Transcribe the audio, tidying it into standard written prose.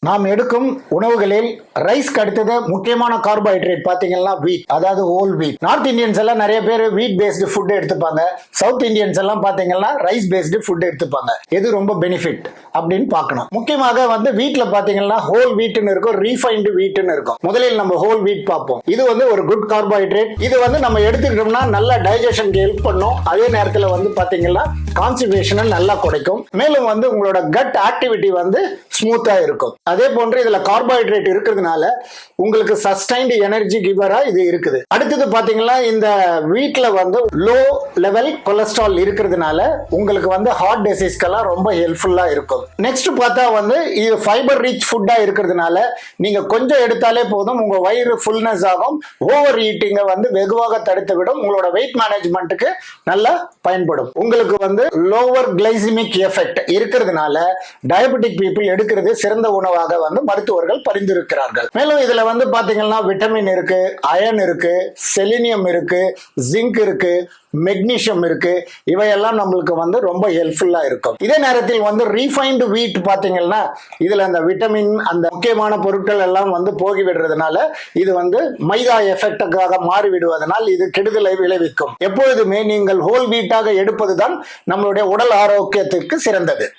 நாம் எடுக்கும் உணவுகளில் ரைஸ்க்கு அடுத்தது முக்கியமான கார்போஹைட்ரேட் பாத்தீங்கன்னா வீட், அதாவது ஹோல் வீட். நார்த் இந்தியன்ஸ் எல்லாம் நிறைய பேர் வீட் பேஸ்டு ஃபுட் எடுத்துப்பாங்க. சவுத் இந்தியன்ஸ் எல்லாம் பாத்தீங்கன்னா ரைஸ் பேஸ்டு ஃபுட் எடுத்துப்பாங்க. எது ரொம்ப பெனிஃபிட் அப்படின்னு பார்க்கணும். முக்கியமாக வீட்ல பாத்தீங்கன்னா ஹோல் வீட்னு இருக்கும், ரீஃபைன்டு வீட்னு இருக்கும். முதலில் நம்ம ஹோல் வீட் பார்ப்போம். இது ஒரு குட் கார்போஹைட்ரேட். இது நம்ம எடுத்துக்கிட்டோம்னா நல்ல டைஜஷனுக்கு ஹெல்ப் பண்ணும். அதே நேரத்தில் பாத்தீங்கன்னா கான்ஸ்டிபேஷனை நல்லா குறைக்கும். மேலும் உங்களோட கட் ஆக்டிவிட்டி ஸ்மூத்தா இருக்கும். அதே போன்று இதுல கார்போஹைட்ரேட் இருக்கிறதுனால உங்களுக்கு சஸ்டைன்டு எனர்ஜி கிவரா இது இருக்குது. அடுத்தது பாத்தீங்கன்னா இந்த வீட்ல லோ லெவல் கொலஸ்ட்ரால் இருக்கிறதுனால உங்களுக்கு ஹார்ட் டிசீஸ்க்கெல்லாம் ரொம்ப ஹெல்ப்ஃபுல்லா இருக்கும். நெக்ஸ்ட் பார்த்தா இது ஃபைபர் ரிச் ஃபுட்டா இருக்கிறதுனால நீங்க கொஞ்சம் எடுத்தாலே போதும், உங்க வயிறு ஃபுல்னஸ் ஆகும். ஓவர் ஈட்டிங்க வெகுவாக தடுத்து விடும். உங்களோட வெயிட் மேனேஜ்மெண்ட்டுக்கு நல்லா பயன்படும். உங்களுக்கு லோவர் கிளைசிமிக் எஃபெக்ட் இருக்கிறதுனால டயபெட்டிக் பீப்புள் எடுக்கிறது சிறந்த உணவாக மருத்துவர்கள் பரிந்துரைக்கிறார்கள். மேலும் இதுல பாத்தீங்கன்னா விட்டமின் இருக்கு, அயன் இருக்கு, செலினியம் இருக்கு, ஜிங்க் இருக்கு, மெக்னீசியம் இருக்கு. இவையெல்லாம் நம்மளுக்கு ரொம்ப ஹெல்ப்ஃபுல்லா இருக்கும். இதே நேரத்தில் ரீஃபைன்டு வீட் பாத்தீங்கன்னா இதுல அந்த விட்டமின் அந்த முக்கியமான பொருட்கள் எல்லாம் போகி விடுறதுனால இது மைதா எஃபெக்டுக்காக மாறி விடுவதனால் இது கெடுதலை விளைவிக்கும். எப்பொழுதுமே நீங்கள் ஹோல் வீட்டாக எடுப்பதுதான் நம்மளுடைய உடல் ஆரோக்கியத்திற்கு சிறந்தது.